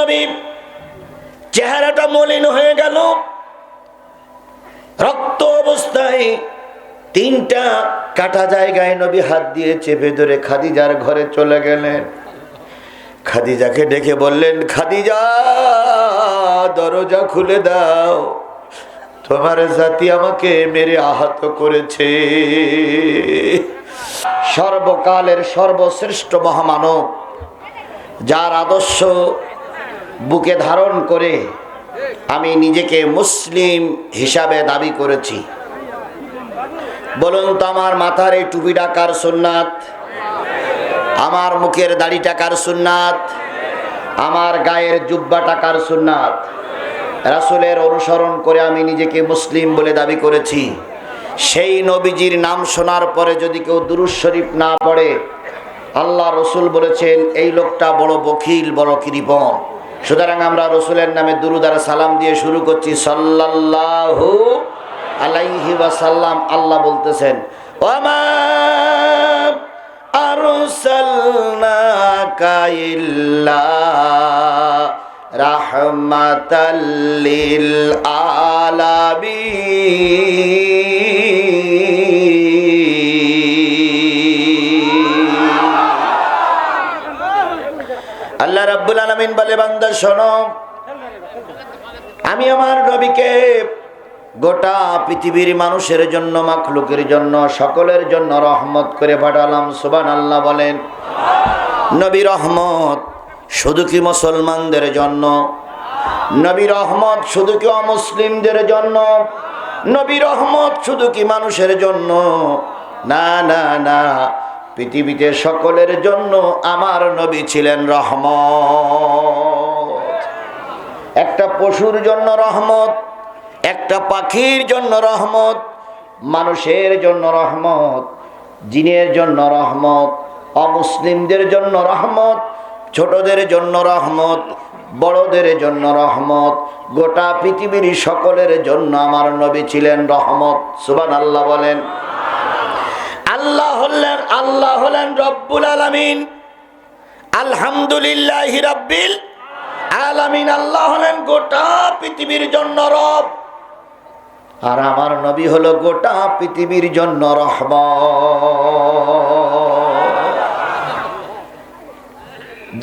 নবী চেহারাটা মলিন হয়ে গেল, রক্ত অবস্থায় তিনটা কাটা জায়গায় নবী হাত দিয়ে চেপে ধরে খাদিজার ঘরে চলে গেলেন। খাদিজাকে ডেকে বললেন, খাদিজা দরজা খুলে দাও, তোমার জাতি আমাকে মেরে আহত করেছে। সর্বকালের সর্বশ্রেষ্ঠ মহামানব, যার আদর্শ বুকে ধারণ করে আমি নিজেকে মুসলিম হিসাবে দাবি করেছি। বলুন তো, আমার মাথার এই টুপিটা কার সুন্নাত? আমার মুখের দাড়িটা কার সুন্নাত? আমার গায়ের জুব্বাটা কার সুন্নাত? রাসূলের অনুসরণ করে আমি নিজেকে মুসলিম বলে দাবি করেছি। সেই নবীজির নাম শোনার পরে যদি কেউ দুরূদ শরীফ না পড়ে, আল্লাহ রসুল বলেছেন এই লোকটা বড় বখিল, বড় কৃপণ। সুতরাং আমরা রসুলের নামে দুরূদ আর সালাম দিয়ে শুরু করছি, সাল্লাল্লাহু আলাইহি ওয়াসাল্লাম। আল্লাহ বলতেছেন, ওয়ামা আরসালনাকা ইল্লা রাহমাতাল লিল আলামিন। আল্লাহ রাব্বুল আলামিন বলে, বান্দা শোনো, আমি আমার নবীকে গোটা পৃথিবীর মানুষের জন্য, মাখলুকের জন্য, সকলের জন্য রহমত করে পাঠালাম। সুবহানাল্লাহ বলেন। নবী রহমত শুধু কি মুসলমানদের জন্য? নবী রহমত শুধু কি অমুসলিমদের জন্য? নবী রহমত শুধু কি মানুষের জন্য? না না না, পৃথিবীতে সকলের জন্য আমার নবী ছিলেন রহমত। একটা পশুর জন্য রহমত, একটা পাখির জন্য রহমত, মানুষের জন্য রহমত, জিনের জন্য রহমত, অমুসলিমদের জন্য রহমত, ছোটদের জন্য রহমত, বড়দের জন্য রহমত, গোটা পৃথিবীর সকলের জন্য আমার নবী ছিলেন রহমত। সুবহানাল্লাহ বলেন। আল্লাহ হলেন রব্বুল আলামিন, আলহামদুলিল্লাহি রাব্বিল আলামিন। আল্লাহ হলেন গোটা পৃথিবীর জন্য রব, আর আমার নবী হলো গোটা পৃথিবীর জন্য রহমত।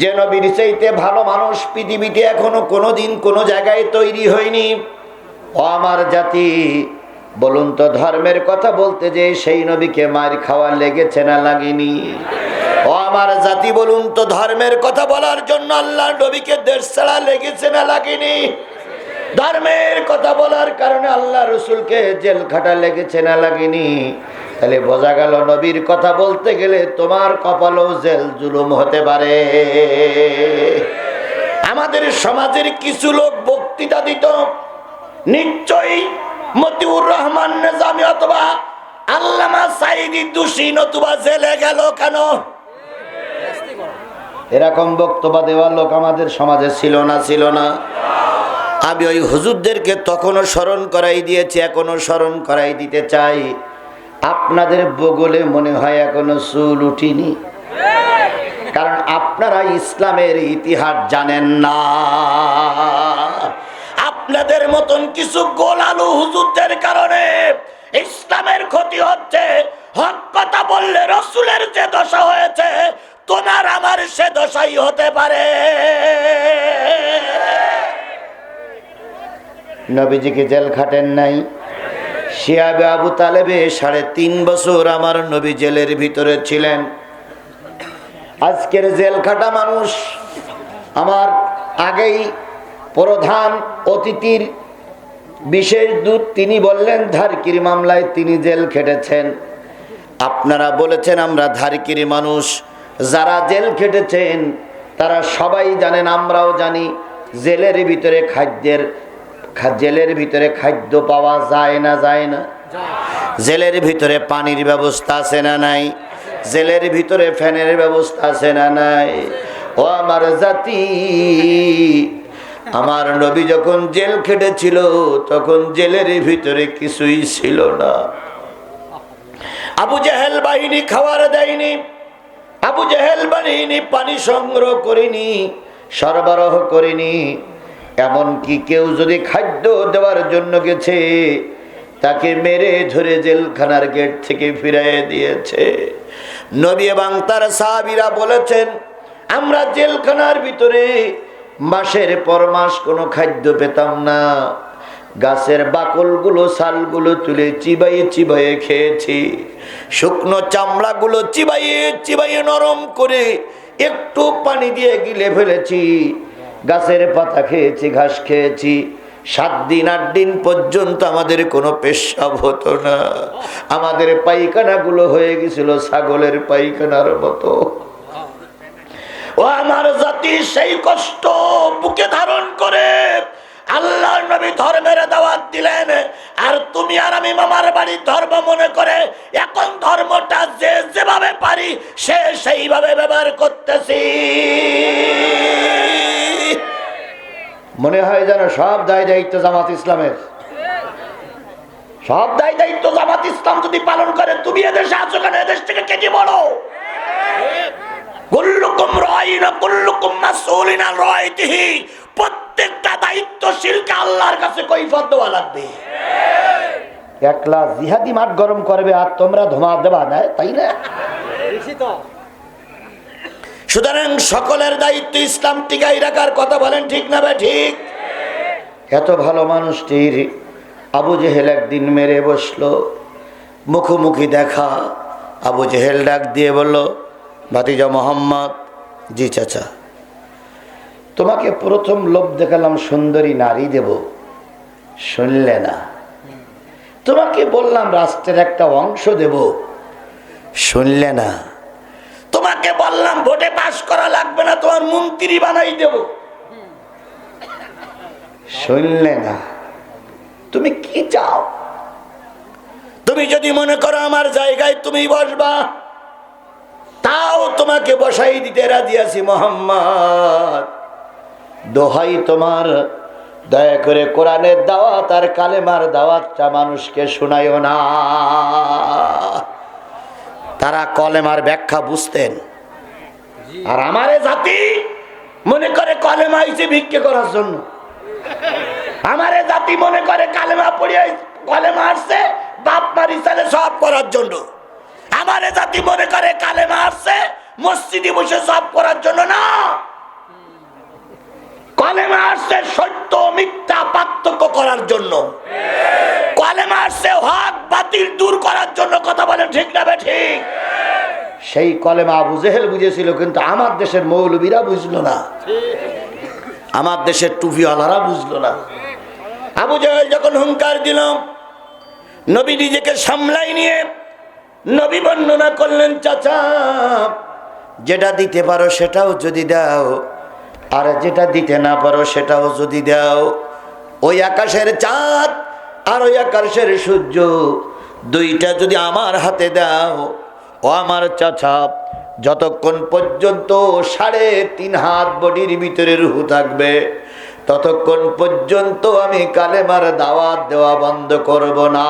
যে নবীর চাইতে ভালো মানুষ পৃথিবীতে এখনো কোনোদিন কোনো জায়গায় তৈরি হয়নি। ও আমার জাতি, বলুন তো, ধর্মের কথা বলতে যে সেই নবীকে মার খাওয়া লেগেছে না লাগেনি? ও আমার জাতি, বলুন তো, ধর্মের কথা বলার জন্য আল্লাহ নবীকে দেশ ছাড়া লেগেছে না লাগেনি? ধর্মের কথা বলার কারণে আল্লাহ রসুলকে জেল খাটা লেগেছে না লাগেনি? তাহলে বোঝা গেল, নবীর কথা বলতে গেলে তোমার কপালেও জেল জুলুম হতে পারে। আমাদের সমাজের কিছু লোক বক্তৃতা দিত, নিশ্চয়ই মতিউর রহমান নিজামী অথবা আল্লামা সাঈদী দোষী, নতুবা জেলে গেল কেন? এরকম বক্তব্য দেওয়ার লোক আমাদের সমাজে ছিল না? ছিল না? আমি ওই হুজুরদেরকে তখনও স্মরণ করাই দিয়েছি, এখনো স্মরণ করাই দিতে চাই। আপনাদের বগলে মনে হয় এখনো চুল উঠিনি, কারণ আপনারা ইসলামের ইতিহাস জানেন না। আপনাদের মতন কিছু গোলালু হুজুরদের কারণে ইসলামের ক্ষতি হচ্ছে। হক কথা বললে রসুলের যে দশা হয়েছে, তোমার আমার সে দশাই হতে পারে। নবীজিকে জেল খাটেন নাই? শিয়াবে আবু তালেবে 3.5 বছর আমার নবী জেলের ভিতরে ছিলেন। আজকের জেল খাটা মানুষ, আমার আগেই প্রধান অতিথির বিশেষ দূত তিনি বললেন ধারকির মামলায় তিনি জেল খেটেছেন। আপনারা বলেছেন আমরা ধারকির মানুষ, যারা জেল খেটেছেন তারা সবাই জানেন, আমরাও জানি, জেলের ভিতরে খাদ্য পাওয়া যায় না? যায় না? জেলের ভিতরে পানির ব্যবস্থা আছে না নাই? জেলের ভিতরে ফ্যানের ব্যবস্থা আছে না নাই? ও আমার জাতি, আমার নবী যখন জেল খেটেছিল তখন জেলের ভিতরে কিছুই ছিল না। আবু জেহেল বাহিনী খাবার দেয়নি, আবু জেহেল বাহিনী পানি সংগ্রহ করেনি, সরবরাহ করিনি। এমনকি কেউ যদি খাদ্য দেওয়ার জন্য গেছে, তাকে মেরে ধরে জেলখানার গেট থেকে ফিরিয়ে দিয়েছে। নবী এবং তার সাহাবীরা বলেছেন, আমরা জেলখানার ভিতরে মাসের পর মাস কোনো খাদ্য পেতাম না। গাছের বাকলগুলো, ছালগুলো তুলে চিবাইয়ে চিবাইয়ে খেয়েছি। শুকনো চামড়াগুলো চিবাইয়ে চিবাইয়ে নরম করে একটু পানি দিয়ে গিলে ফেলেছি। গাছের পাতা খেয়েছি, ঘাস খেয়েছি। 7 দিন 8 দিন পর্যন্ত আমাদের কোনো পেশাব হতো না। আমাদের পায়খানাগুলো হয়ে গেছিল ছাগলের পায়খানার মতো। ও আমার জাতি সেই কষ্ট বুকে ধারণ করে আল্লাহর নবী ধর্মের দাওয়াত দিলেন, আর তুমি আর আমি মামার বাড়ির ধর্ম মনে করে এখন ধর্মটা যে যেভাবে পারি সে সেইভাবে ব্যবহার করতেছি। মনে হয় যেন সব দায় দায়িত্ব জামাত ইসলামের। সব দায় দায়িত্ব জামাত ইসলাম যদি পালন করে, তুমি এদেশে আছো কেন? এদেশ থেকে কেটে বড়। কুল্লুকুম রাইনা কুল্লুকুম মাসউলিন আন রাইতিহি। প্রত্যেকটা দায়িত্বশীলকে আল্লাহর কাছে কৈফিয়ত দেওয়া লাগবে। একলা জিহাদি মাঠ গরম করবে আর তোমরা ধোঁয়া দেবা না, তাই না? সুতরাং সকলের দায়িত্ব ইসলাম টিকাই রাখার কথা বলেন, ঠিক না ভাই? ঠিক। এত ভালো মানুষটির আবু জেহেল একদিন মেরে বসলো, মুখোমুখি দেখা। আবু জেহেল ডাক দিয়ে বলল, ভাতিজা মোহাম্মদ। জি চাচা। তোমাকে প্রথম লোভ দেখালাম সুন্দরী নারী দেব, শুনলে না। তোমাকে বললাম রাষ্ট্রের একটা অংশ দেব, শুনলে না। তোমাকে বললাম ভোটে পাস করা লাগবে না, তোমার মন্ত্রী বানাই দেব, শুনলে না। তুমি কি চাও? তুমি যদি মনে করো আমার জায়গায় তুমি বসবা, তাও তোমাকে বসাই দিতে রাজি আছি মোহাম্মদ। দোহাই তোমার, দয়া করে কোরআনের দাওয়াত আর কালেমার দাওয়াতটা মানুষকে শোনায়ও না। তারা কলেমার ব্যাখ্যা বুঝতেন, আর আমারে জাতি মনে করে কলেমা হইছে ভিক্ষে করার জন্য। আমারে জাতি মনে করে কালেমা পড়িয়ে কলেমা আসছে বাপ মারি ছেলে সব করার জন্য। আমারে জাতি মনে করে কালেমা আসছে মসজিদে বসে সব করার জন্য না। কলেমা আসছে সত্য মিথ্যা পার্থক্য করার জন্য। কলেমা আসছে হক বাতিল দূর করার জন্য। কথা বলেন, ঠিক না বে ঠিক? সেই কলেমা আবু জেহেল বুঝেছিল, কিন্তু আমার দেশের মৌলবীরা বুঝলো না, আমার দেশের টুপিওয়ালারা বুঝলো না। আবু জেহেল যখন হুঙ্কার দিল, নবী নিজেকে সামলাই নিয়ে নবী বর্ণনা করলেন, চাচা যেটা দিতে পারো সেটাও যদি দাও, আর যেটা দিতে না পারো সেটাও যদি দাও। ওই আকাশের চাঁদ আর ওই আকাশের সূর্য দুইটা যদি আমার হাতে দাও, ও আমার চাচা, যতক্ষণ পর্যন্ত 3.5 হাত বডির ভিতরে রূহ থাকবে ততক্ষণ পর্যন্ত আমি কালেমার দাওয়াত দেওয়া বন্ধ করব না।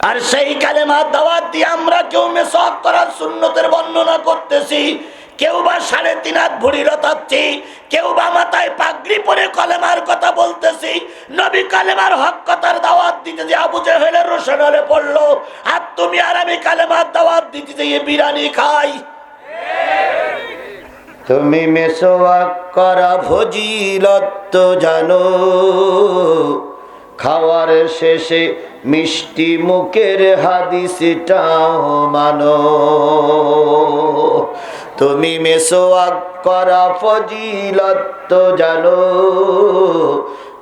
আর সেই কালেমার দাওয়াত দিয়ে আমরা কেউ মেসওয়াক করার সুন্নতের বর্ণনা করতেছি, কেউ বা 3.5 হাত ভুঁড়ি রতাচ্ছি, কেউ বা মাথায় পাগড়ি পরে কলেমার কথা বলতেছি। নবী কালেমার হক কথার দাওয়াত দিতে যে আবু জেহেলের রোশনালে পড়লো, আর তুমি আর আমি কালেমার দাওয়াত দিতে যে বিরিয়ানি খাই। তুমি মেসওয়াক করা ফজিলত তো জানো, খাওয়ার শেষে মিষ্টি মুখের হাদিসটাও মানো। তুমি মেসওয়াক করা ফজিলত তো জানো,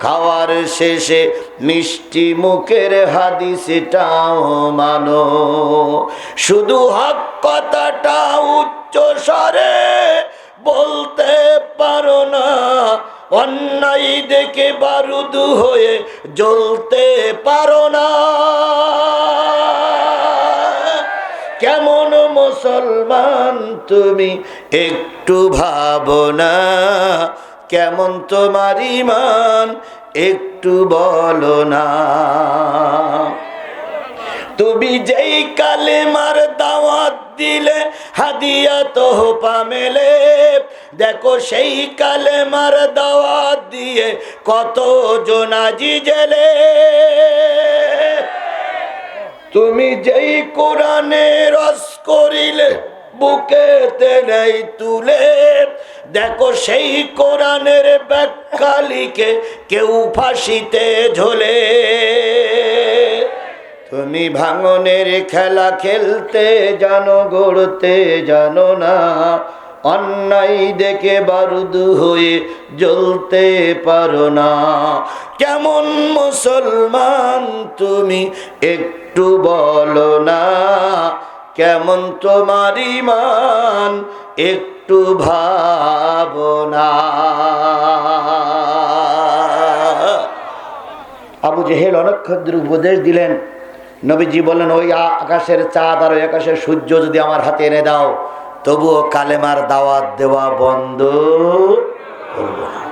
খাওয়ার শেষে মিষ্টি মুখের হাদিসটাও মানো। শুধু হক কথাটা উচ্চ স্বরে বলতে পারো না, অন্যায় দেখে বারুদ হয়ে জ্বলতে পারো না। কেমন মুসলমান তুমি একটু ভাবো না, কেমন তোমার ঈমান একটু বলো না। তুমি যেই কালেমার দাওয়াত দিলে হাদিয়া তোহফা মেলে। দেখো সেই কালেমার দাওয়াত দিয়ে কত জোনাজি জেলে। তুমি যেই কোরআনে রস করিলে বুকেতে নেই তুলে। দেখো সেই কোরআনের ব্যাখ্যা লিখে কেউ ফাঁসিতে ঝোলে। তুমি ভাঙনের খেলা খেলতে জানো, গড়তে জানো না। অন্যায় দেখে বারুদ হয়ে জ্বলতে পারো না। কেমন মুসলমান তুমি একটু বলো না। কেমন তোমার ঈমান একটু ভাবনা। আবু জেহেল অনেকক্ষণ উপদেশ দিলেন। নবীজি বললেন, ওই আকাশের চাঁদ আর ওই আকাশের সূর্য যদি আমার হাতে এনে দাও, তবুও কালেমার দাওয়াত দেওয়া বন্ধ করব না।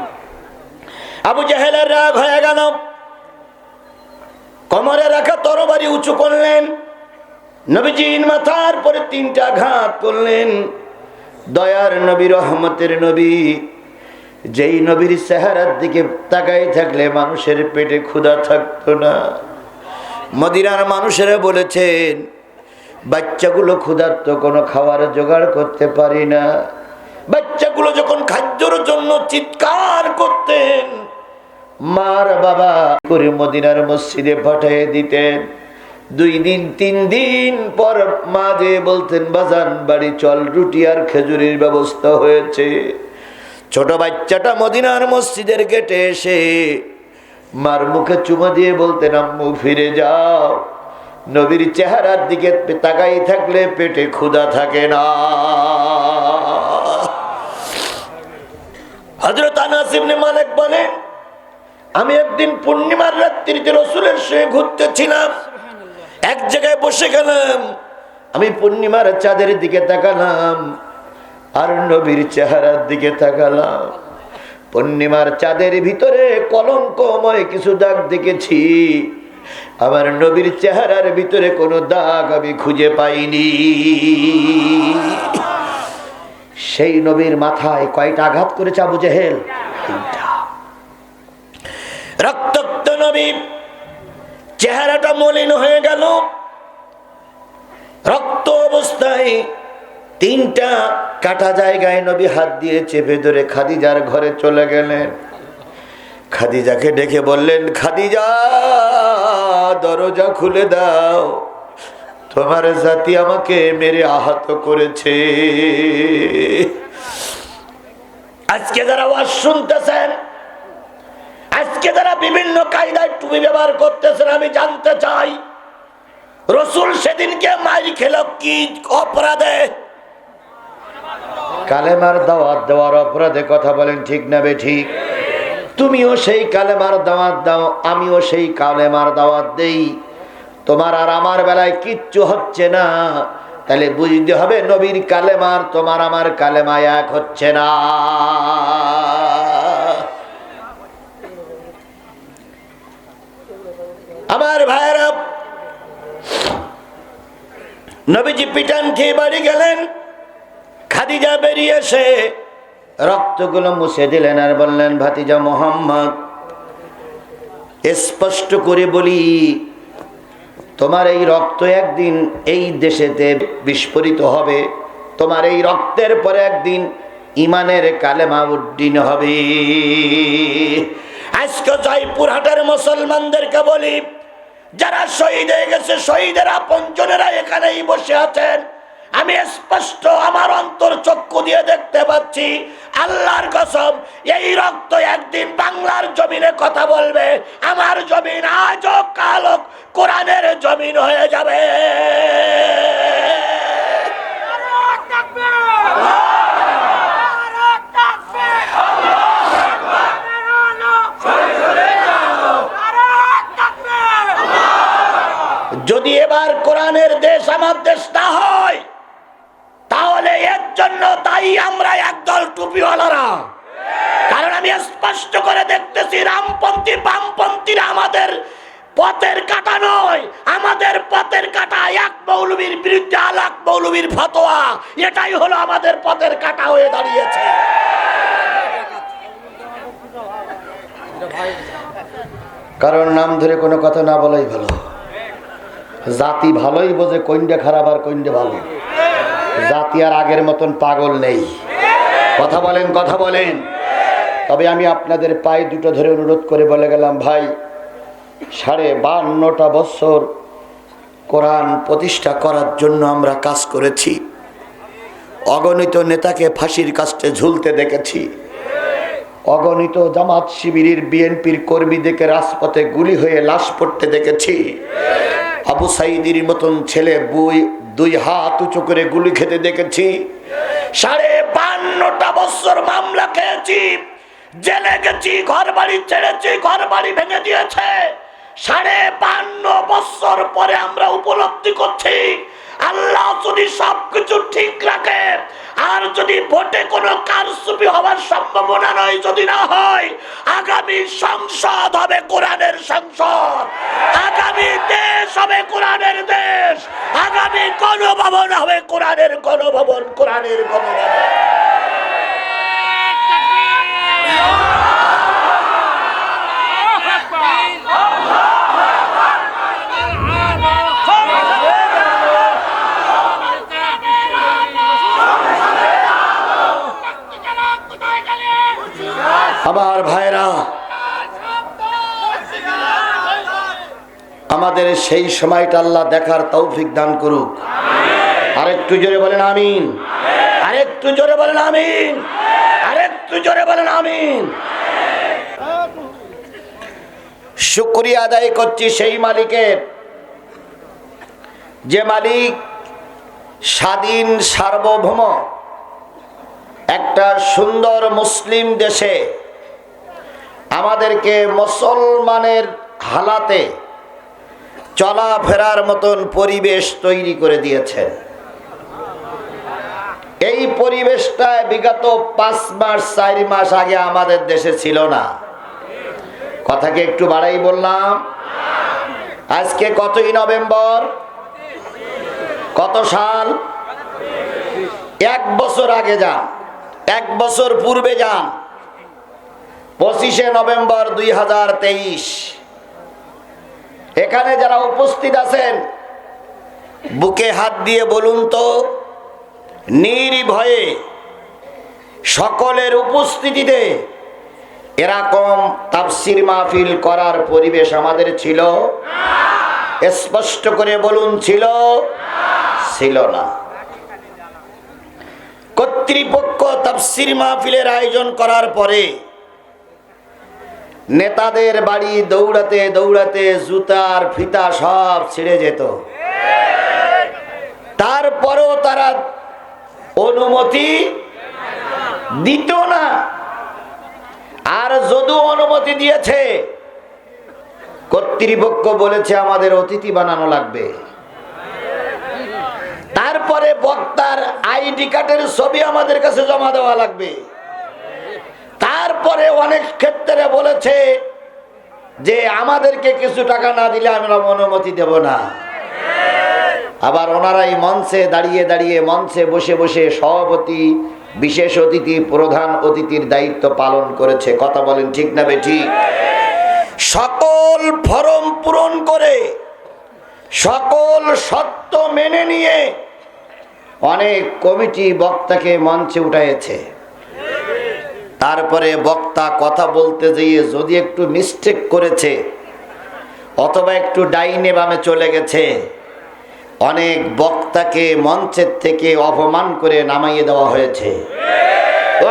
আবু জেহেলের রাগ হয়ে গেল। কোমরে রাখা তরবারি উঁচু করলেন। নবীজির মাথার পরে 3টা আঘাত করলেন। দয়ার নবী, রহমতের নবী, যেই নবীর চেহারার দিকে তাকাই থাকলে মানুষের পেটে ক্ষুধা থাকতো না। মদিনার মানুষেরা বলেছেন, বাচ্চাগুলো ক্ষুধার্ত, কোনো খাবার জোগাড় করতে পারি না। বাচ্চাগুলো যখন খাদ্যর জন্য চিৎকার করতেন, মার বাবা করে মদিনার মসজিদে পাঠিয়ে দিতেন। 2 দিন 3 দিন পর মা যে বলতেন, বাজান বাড়ি চল, রুটি আর খেজুরের ব্যবস্থা হয়েছে। ছোট বাচ্চাটা মদিনার মসজিদের গেটে এসে মার মুখে চুমা দিয়ে বলতেন, আম্মু ফিরে যাও। নবীর চেহারার দিকে তাকাই থাকলে পেটে ক্ষুধা থাকে না। হযরত আনাস ইবনে মালিক বলেন, আমি একদিন পূর্ণিমার রাত্রিতে রাসূলের সঙ্গে ঘুরতেছিলাম। এক জায়গায় বসে গেলাম। আমি পূর্ণিমার চাঁদের দিকে তাকালাম আর নবীর চেহারার দিকে তাকালাম। পূর্ণিমার চাঁদের ভিতরে কলঙ্কময় কিছু দাগ দেখেছি। আমার নবীর চেহারার ভিতরে কোনো দাগ আমি খুঁজে পাইনি। সেই নবীর মাথায় কয়টা আঘাত করেছে আবু জেহেল? 3টা। রক্তাক্ত নবী, চেহারাটা মলিন হয়ে গেল। রক্ত অবস্থায় 3টা কাটা জায়গায় নবী হাত দিয়ে চেপে ধরে খাদিজার ঘরে চলে গেলেন। খাদিজাকে ডেকে বললেন, খাদিজা দরজা খুলে দাও, তোমার জাতি আমাকে মেরে আহত করেছে। আজকে যারা ওয়াজ শুনতেছেন, আজকে যারা বিভিন্ন কায়দায় টুপি ব্যবহার করতেছেন, আমি জানতে চাই রাসূল সেদিনকে মাইর খেল কি অপরাধে? কালেমার দাওয়াত দেওয়ার অপরাধে। কথা বলেন ঠিক না বেঠিক? তুমিও সেই কালেমার দাওয়াত দাও, আমিও সেই কালেমার দাওয়াত দেই। তোমার আর আমার বেলায় কিচ্ছু হচ্ছে না, তাহলে বুঝতে হবে নবীর কালেমার তোমার আমার কালেমা এক হচ্ছে না। আমার ভাইয়েরা, নবীজি পিটান খেয়ে বাড়ি গেলেন। খাদিজা বেরিয়ে এসে রক্তগুলো মুছে দিলেন আর বললেন, ভাতিজা মোহাম্মদ, স্পষ্ট করে বলি, তোমার এই রক্ত একদিন এই দেশেতে বিস্ফোরিত হবে। তোমার এই রক্তের পরে একদিন ইমানের কালেমা উড্ডীন হবে। আজকে জয়পুরহাটের মুসলমানদেরকে বলি, যারা শহীদ হয়ে গেছে, শহীদের আপনজনেরা এখানেই বসে আছেন। আমি স্পষ্ট আমার অন্তর চক্ষু দিয়ে দেখতে পাচ্ছি, আল্লাহর কসম, এই রক্ত একদিন বাংলার জমিনে কথা বলবে। আমার জমিন আজ কাল কোরআনের জমিন হয়ে যাবে। যদি এবার কোরআনের দেশ আমার দেশ না হয়, তাহলে এর জন্য দায়ী আমরা একদল টুপিওয়ালারা। কারণ আমি স্পষ্ট করে দেখতেছি, রামপন্থী বামপন্থীরা আমাদের পথের কাঁটা নয়, আমাদের পথের কাঁটা এক মৌলবীর বিরুদ্ধে আলাক মৌলবীর ফতোয়া, এটাই হলো আমাদের পথের কাঁটা হয়ে দাঁড়িয়েছে। কারণ নাম ধরে কোনো কথা না বলাই ভালো। জাতি ভালোই বোঝে কোনটা খারাপ আর কোনটা ভালো। জাতি আর আগের মতন পাগল নেই। কথা বলেন, কথা বলেন। তবে আমি আপনাদের পায়ে দুটো ধরে অনুরোধ করে বলে গেলাম, ভাই 52.5টা বছর কোরআন প্রতিষ্ঠা করার জন্য আমরা কাজ করেছি। অগণিত নেতাকে ফাঁসির কাস্টে ঝুলতে দেখেছি। অগণিত জামাত শিবিরের বিএনপির কর্মীদেরকে রাজপথে গুলি হয়ে লাশ পড়তে দেখেছি। আবু সাইদির মতন ছেলে দুই হাত উঁচু করে গুলি খেতে দেখেছি। 52টা বছর মামলা খেয়েছি, জেলে গেছি, ঘর বাড়ি ছেড়েছি, ঘর বাড়ি ভেঙে দিয়েছে। 52 বছর পরে আমরা উপলব্ধি করছি, আল্লাহ যদি সবকিছু ঠিক রাখে আর যদি ভোটে কোনো কারচুপি হওয়ার সম্ভাবনা নয়, যদি না হয়, আগামী সংসদ হবে কোরআনের সংসদ, আগামী দেশ হবে কোরআনের দেশ, আগামী গণভবন হবে কোরআনের গণভবন, কোরআনের গণভবন। আমার ভাইরা, আমাদের সেই সময়টা আল্লাহ দেখার তৌফিক দান করুক। আরেকটু জোরে বলেন আমিন, আরেকটু জোরে বলেন আমিন, আরেকটু জোরে বলেন আমিন। শুকরিয়া আদায় করছি সেই মালিকের, যে মালিক স্বাধীন সার্বভৌম একটা সুন্দর মুসলিম দেশে আমাদেরকে মুসলমানের হালাতে চলাফেরার মতন পরিবেশ তৈরি করে দিয়েছেন। এই পরিবেশটা বিগত 5 মাস 4 মাস আগে আমাদের দেশে ছিল না। কথাকে একটু বাড়াই বললাম। আজকে কতই নভেম্বর, কত সাল? 1 বছর আগে যান, 1 বছর পূর্বে যান, 25শে নভেম্বর 2023। এখানে যারা উপস্থিত আছেন বুকে হাত দিয়ে বলুন তো, নির্ভয়ে সকলের উপস্থিতিতে এরকম তাফসীর মাহফিল করার পরিবেশ আমাদের ছিল? স্পষ্ট করে বলুন, ছিল? ছিল না। কর্তৃপক্ষ তাফসীর মাহফিলের আয়োজন করার পরে নেতাদের বাড়ি দৌড়াতে দৌড়াতে জুতার ফিতা সব ছিঁড়ে যেত। তারপরেও তারা অনুমতি দিত না। আর যদিও অনুমতি দিয়েছে, কর্তৃপক্ষ বলেছে আমাদের অতিথি বানানো লাগবে। তারপরে বক্তার আইডি কার্ডের ছবি আমাদের কাছে জমা দেওয়া লাগবে। তারপরে অনেক ক্ষেত্রে বলেছে যে আমাদেরকে কিছু টাকা না দিলে আমরা অনুমতি দেব না। আবার ওনারাই মঞ্চে দাঁড়িয়ে দাঁড়িয়ে, মঞ্চে বসে বসে সভাপতি, বিশেষ অতিথি, প্রধান অতিথির দায়িত্ব পালন করেছে। কথা বলেন ঠিক না বেঠিক? সকল ফরম পূরণ করে, সকল শর্ত মেনে নিয়ে অনেক কমিটি বক্তাকে মঞ্চে উঠাইছে। তারপরে বক্তা কথা বলতে গিয়ে যদি একটু মিস্টেক করেছে অথবা একটু ডাইনে বামে চলে গেছে, অনেক বক্তাকে মঞ্চের থেকে অপমান করে নামাইয়ে দেওয়া হয়েছে।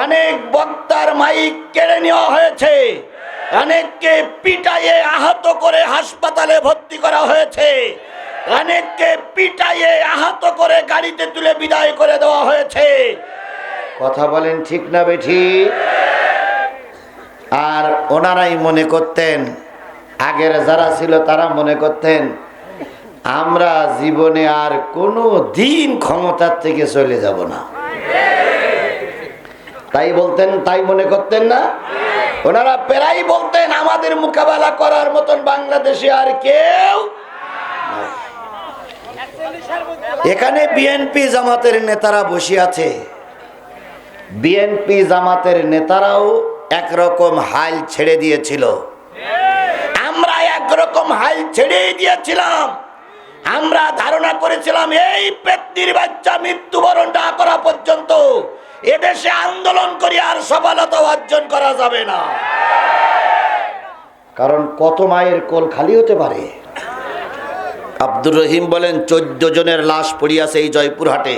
অনেক বক্তার মাইক কেড়ে নেওয়া হয়েছে। অনেককে পিটাইয়ে আহত করে হাসপাতালে ভর্তি করা হয়েছে। অনেককে পিটাইয়ে আহত করে গাড়িতে তুলে বিদায় করে দেওয়া হয়েছে। কথা বলেন ঠিক না বেঠিক? আর ওনারাই মনে করতেন, আগের যারা ছিল তারা মনে করতেন আমরা জীবনে আর কোনো দিন ক্ষমতার থেকে চলে যাব না। তাই বলতেন, তাই মনে করতেন না? ওনারা প্রায় বলতেন আমাদের মোকাবেলা করার মতন বাংলাদেশে আর কেউ নাই। এখানে বিএনপি জামাতের নেতারা বসে আছে, বিএনপি জামাতের নেতারাও একরকম হাল ছেড়ে দিয়েছিল, আমরা একরকম হাল ছেড়ে দিয়েছিলাম। আমরা ধারণা করেছিলাম এই পেত্নির বাচ্চা মৃত্যুবরণ না করা পর্যন্ত এদেশে আন্দোলন করে আর সফলতা অর্জন করা যাবে না, কারণ কত মায়ের কোল খালি হতে পারে। আব্দুর রহিম বলেন 14 জনের লাশ পড়িয়াছে এই জয়পুরহাটে।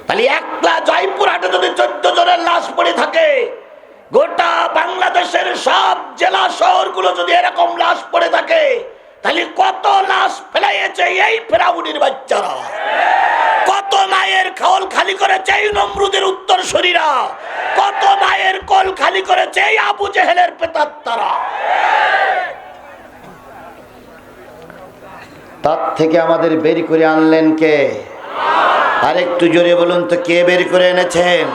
খালি একলা জয়পুরহাটে যদি 14 জনের লাশ পড়ে থাকে, গোটা বাংলাদেশের সব জেলা শহরগুলো যদি এরকম লাশ পড়ে থাকে, তাহলে কত লাশ ফেলাইছে এই ফেরাউনির বাচ্চারা, কত মায়ের কোল খালি করেছে এই নমরুদের উত্তরসূরিরা, কত মায়ের কোল খালি করেছে এই আবু জেহেলের প্রেতাত্মারা। তার থেকে আমাদের বের করে আনলেন কে? আরেকটু জোরে বলুন তো, কে বের করে এনেছেন?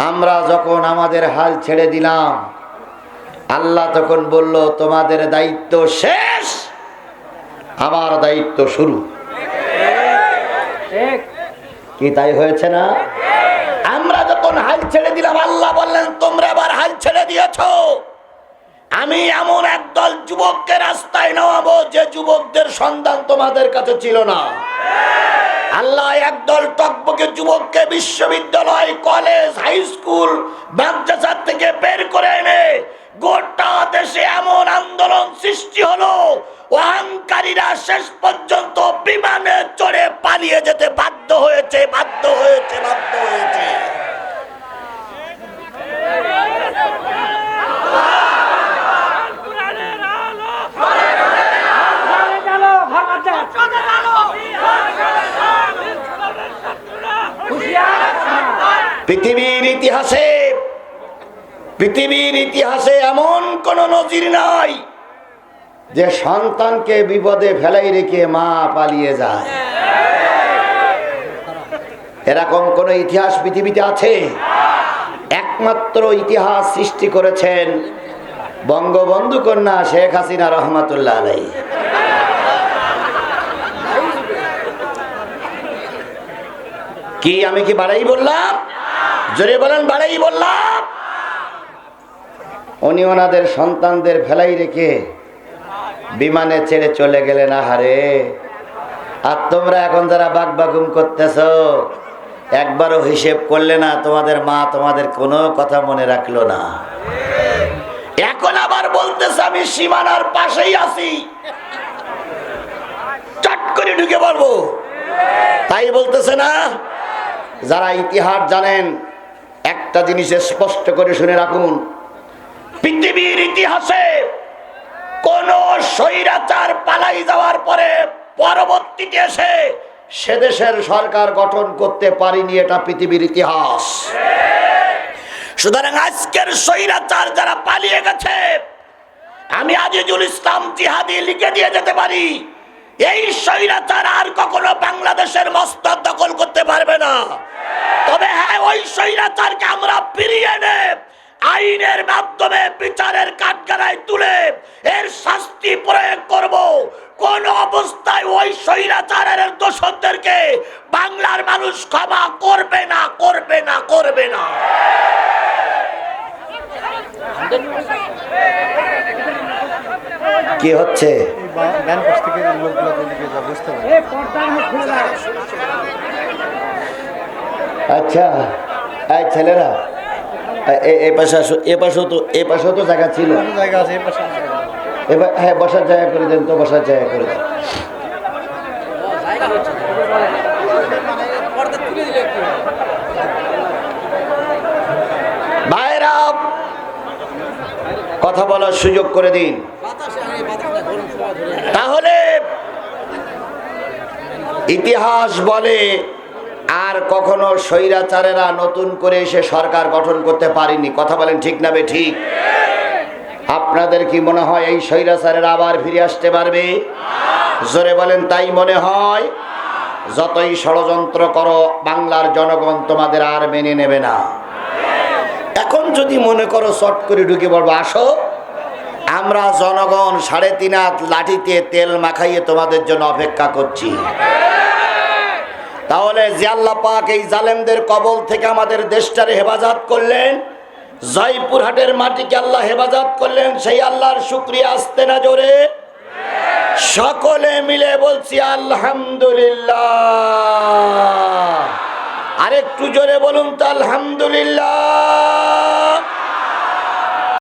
আমরা যখন আমাদের হাল ছেড়ে দিলাম, আল্লাহ তখন বলল তোমাদের দায়িত্ব শেষ, আমার দায়িত্ব শুরু। কি তাই হয়েছে না? আমরা যখন হাল ছেড়ে দিলাম, আল্লাহ বললেন তোমরা আবার হাল ছেড়ে দিয়েছো, আমি এমন একদল যুবককে রাস্তায় নামাবো যে যুবকদের সন্ধান তোমাদের কাছে ছিল না। আল্লাহ একদল টকবকে যুবককে বিশ্ববিদ্যালয়, কলেজ, হাই স্কুল, মাদ্রাসা থেকে বের করে এনে গোটা দেশে এমন আন্দোলন সৃষ্টি হলো, অহংকারীরা শেষ পর্যন্ত বিমানে চড়ে পালিয়ে যেতে বাধ্য হয়েছে, বাধ্য হয়েছে, বাধ্য হয়েছে। পৃথিবীর ইতিহাসে এমন কোন নজির নাই যে সন্তানকে বিপদে ফেলাই রেখে মা পালিয়ে যায়। এরকম কোন ইতিহাস পৃথিবীতে আছে? একমাত্র ইতিহাস সৃষ্টি করেছেন বঙ্গবন্ধু কন্যা শেখ হাসিনা রহমাতুল্লাহ আলাইহি। কি আমি কি বাড়াই বললাম? জোরে বলেন, বাড়াই বললাম? উনি ওনাদের সন্তানদের ফেলাই রেখে বিমানে ছেড়ে চলে গেলেন। আহারে, আর তোমরা এখন যারা বাগবাগুম করতেছ, একবারও হিসেব করলে না, তোমাদের মা তোমাদের কোনো কথা মনে রাখলো না। এখন আবার বলতেছে আমি সীমানার পাশেই আছি, চট করে ঢুকে পড়বো, তাই বলতেছে না? যারা ইতিহাস জানেন একটা জিনিস স্পষ্ট করে শুনে রাখুন, পৃথিবীর ইতিহাসে কোন স্বৈরাচার পালাই যাওয়ার পরে পরবর্তীতে এসে সে দেশের সরকার গঠন করতে পারিনি, এটা পৃথিবীর ইতিহাস। সুতরাং আজকের স্বৈরাচার যারা পালিয়ে গেছে, আমি আজিজুল ইসলাম জিহাদি লিখে দিয়ে যেতে পারি, এই স্বৈরাচার আর কখনো বাংলাদেশের মস্তক দখল করতে পারবে না। তবে হ্যাঁ, ওই স্বৈরাচারকে আমরা ফিরিয়ে এনে আইনের মাধ্যমে বিচারের কাঠগড়ায় তুলে এর শাস্তি প্রয়োগ করব। কোন অবস্থায় ওই স্বৈরাচারের দোষরদেরকে বাংলার মানুষ ক্ষমা করবে না, করবে না, করবে না। কি হচ্ছে? আচ্ছা, এই ছেলেরা এই পাশে আসো, এ পাশেও তো জায়গা ছিল, হ্যাঁ বসার জায়গা করে দেন তো, বসার জায়গা করে দেন। ভাইরা কথা বলার সুযোগ করে দিন। তাহলে ইতিহাস বলে আর কখনো স্বৈরাচারেরা নতুন করে এসে সরকার গঠন করতে পারেনি। কথা বলেন ঠিক না বেঠিক? আপনাদের কি মনে হয় এই স্বৈরাচারেরা আবার ফিরে আসতে পারবে? জোরে বলেন, তাই মনে হয়? যতই ষড়যন্ত্র করো, বাংলার জনগণ তোমাদের আর মেনে নেবে না। এখন এখন যদি মনে করো চট করে ঢুকে পড়বো, আসো, আমরা জনগণ 3.5 হাত লাঠিতে তেল মাখাইয়ে তোমাদের জন্য অপেক্ষা করছি। তাহলে যে আল্লাহ পাক এই জালেমদের কবল থেকে আমাদের দেশটারে হেফাজত করলেন, জয়পুরহাটের মাটিকে আল্লাহ হেফাজত করলেন, সেই আল্লাহর শুকরিয়া আসতে না জোরে সকলে মিলে বলছি আলহামদুলিল্লাহ। আরেকটু জোরে বলুন তো আলহামদুলিল্লাহ।